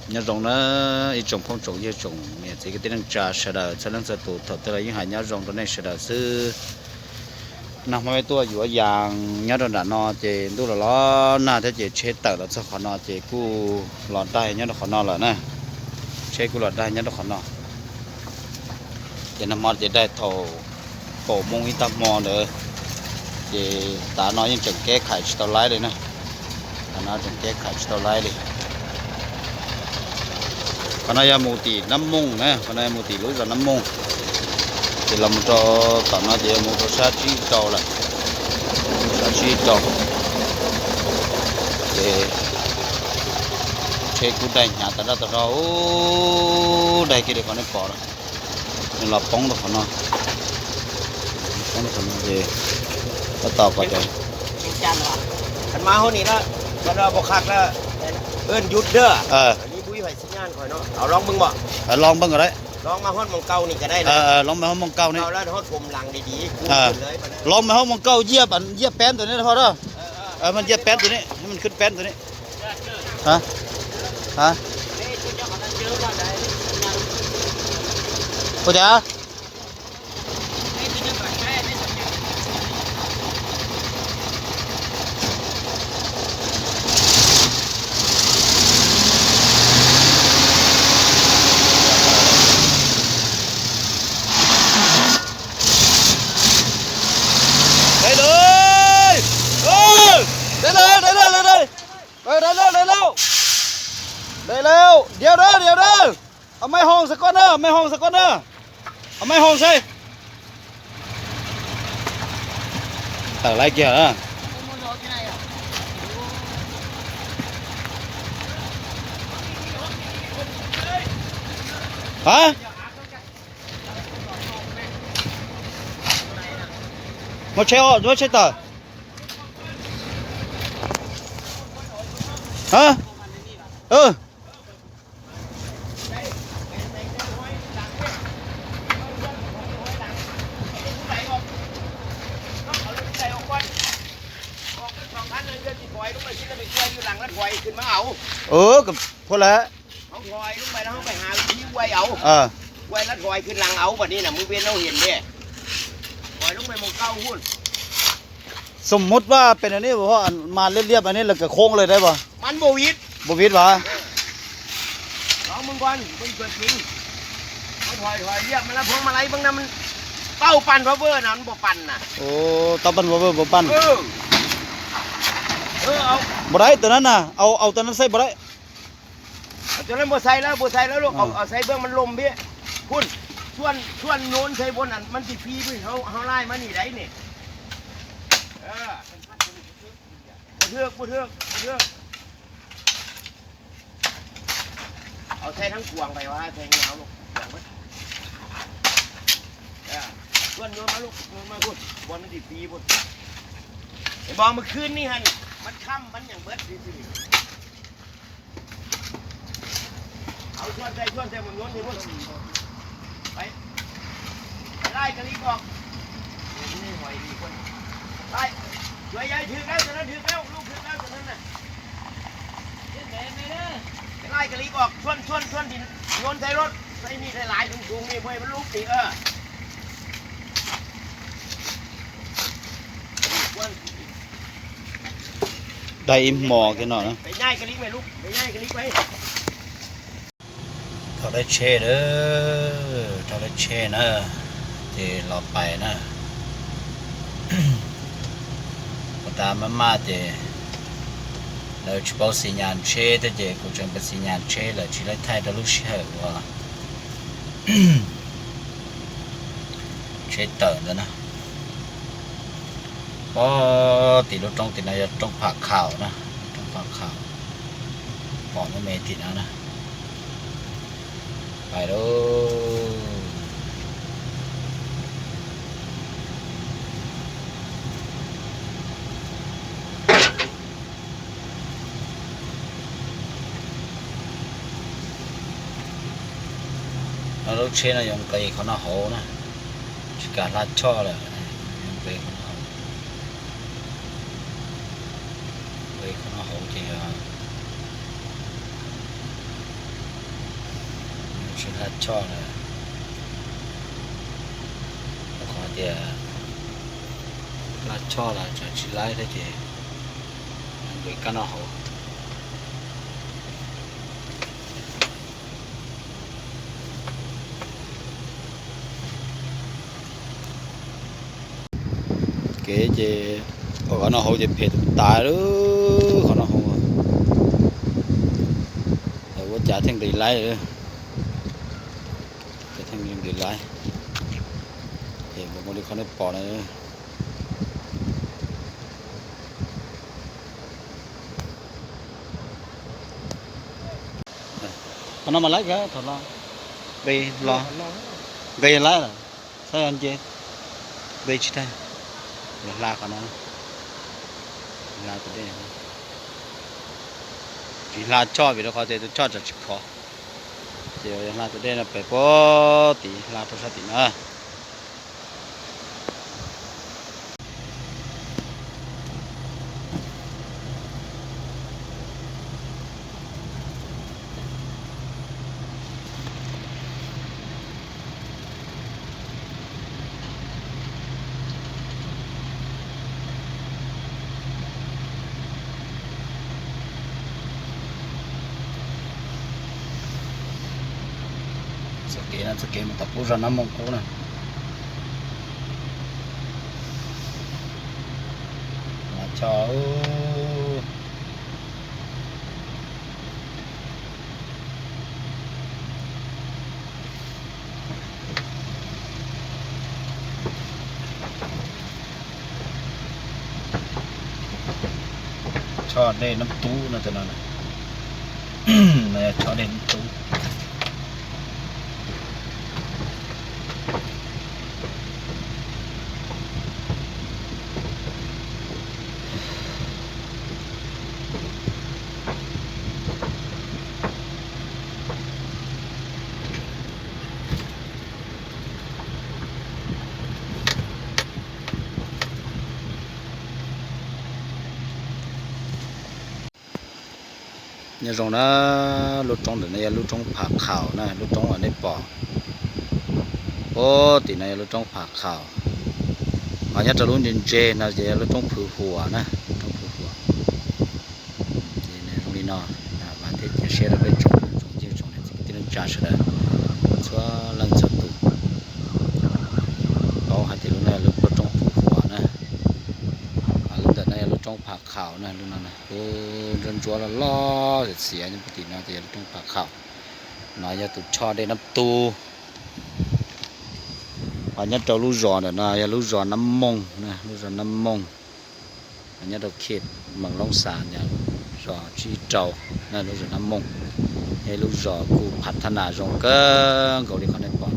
nhớ rồng nó ít trồng phong trồng như trồng mẹ thì cái tiếng trà sẽ là sẽ năng sẽ tụ thật tức là những hải nhớ rồng đó này sẽ là sư nằm mấy tuaอยู่อย่างnhớ rồng đã nó thì lúc là nó na thế chỉ chế tờ là sao khó nó thì cu lọt đây nhớ nó khó nó là nè chế cu lọt đây nhớ nó khó nó thì nó mò thì đây thầu cổ mông ít tao mò nữa thì ta nói những trận kế khải tao lái đây nè ta nói trận kế khải tao lái đi còn đây là một tỷ 5 mông nè còn đây 1 tỷ lối giờ 5 mông thì làm cho tao nói thì một số sát chi trâu là sát chi trâu để chế cú đây nhà ta đã tao đây kia để con nó cỏ rồi nên là bóng được con nó thì nó tao có thể anhมาคนนี้ละมันเราบอกคักละเอิ้นหยุดเด้ออันนี้บุ้ยไฟสัญญาณข่อยเนาะเอาลองมึงบ่ ลองเบิ่งก็ได้ ลองมาฮอดมองเก่านี่ก็ได้นะ ลองมาห้องมองเก่านี่ เอาแล้วฮอดผมหลังดีๆกูเลยบัดนั้น ลองมาห้องมองเก่าเหยียบเหยียบแป้นตัวนี้พอเด้อมันเหยียบแป้นตัวนี้ให้มันขึ้นแป้นตัวนี้ฮะโอ้เดี๋ยวเดี๋ยวเอาไม้ห้องสักก้อนเด้อเอาไม้ห้องใส่อะไรเกี่ยวฮะมาเช่ต่อฮะกับพวกละเขาถอยลงไปแล้วเขาไปหาวิธีไว้เอาไว้แล้วถอยขึ้นหลังเอาบัดนี้น่ะมึงเวียนเราเห็นเด้ถอยลงไปมองเก้าหุ้นสมมุติว่าเป็นอันนี้เพราะมาเรียบๆอันนี้แล้วก็โค้งเลยได้ป่ะมันโบวิดวะลองมึงก่อนมึงเกิดจริงเขาถอยเรียบมันแล้วพวงมาลัยบางนั้นมันเต้าปั่นเวอร์น่ะมันบ่ปั่นน่ะโอ้เต้าปั่นบ่ปั่นเอาบ่ได้ตัวนั้นน่ะเอาตัวนั้นใส่บ่ได้ตัวนั้นบ่ใส่แล้วลูกเอาใส่เบื้องมันลมพี่คุณส่วนโน้นใส่บนนั้นมันสิฟรีพี่เขาไล่มานี่ได้นี่บ่เทือกเอาใส่ทั้งกวางไปว่าใส่เงาลูกอย่างมั้ยส่วนโน้นมาลูกโน้นมาพุ่นบนมันสิฟรีพุ่นไอ้บอลเมื่อคืนนี่ฮะมันค่ำมันอย่างเบิดสิเอาชวนใจมันล้นที่พวกไปไล่กันอีกบอกนี่หอยดีคนไล่ช่วยยายถือแล้วตอนนั้นถือแล้วลูกถือแล้วตอนนั้นน่ะไล่กันอีกบอกชวนดินโยนใส่รถใส่นี่ใส่หลายสูงนี่เพื่อมันลุกตีได้หมอกันหน่อยนะไปง่ายกันลิกไปลูกไปง่ายกันลิกไปเขาได้เช่เด้อเขาได้เช่นะที่เราไปนะก็ตามมาเจเราจะบอกสัญญาณเช่แต่เจกูจะเป็นสัญญาณเช่เลยที่ได้ไทยดลุเช่ว่าเช่เติร์นนะก็ติดรถติดอะไรต้องผักข่าวนะต้องผักข่าวปอนไม่เมติดนะไปดูแล้วรถเช่นยังไกลเขาหน้าหูนะชิการลัดช่อเลยยังไกลเขาหน้าหูไกลเขาหน้าหูจริง chỉ là cho là có thể là cho là chỉ lấy thế chứ người cái nó hậu cái gì ở nó hậu gì phải tài đó còn nó hậu rồi có trả thêm tiền lái nữa trả thêm tiền lái thì một đi con nó bỏ này nó mà lấy cái thật lo bị lo gây lái rồi sao anh chị bị chứ đây la còn nó la từ đây chỉ la cho vì nó có thể cho chỉ khó thì la từ đây là phải có tí la tôi sao tí nữa sẽ kể một tập cố ra năm mông cố này là cho đây nắm tú nữa từ nào này này cho đây nắm tú nhà rồng nó lúc trong này lúc trong phạc khảo này lúc trong ở đây bỏ ô thì này lúc trong phạc khảo ở nhà trâu luôn nhìn chê là gì lúc trong phù phùa nè trong phù phùa thì này không đi nọ bạn thấy chia sẻ với trồng này cái tiếng trả sẽ là xóa lần sau tụ có hai thì lúc này lúc trong phù phùa nè lúc này lúc trong phạc khảo này lúc này dân chúa là lo thì xỉa nhưng mà nó thì trong phạc khảo nói cho tụi cho đây nắp tu và nhất trâu lú giò nữa là lú giò nắm mông nè lú giò nắm mông và nhất đầu khệt bằng lông sản nhà giò chi trâu nè lú giò nắm mông hay lú giò cụ phát thanh là rong cơ cầu đi con này bỏ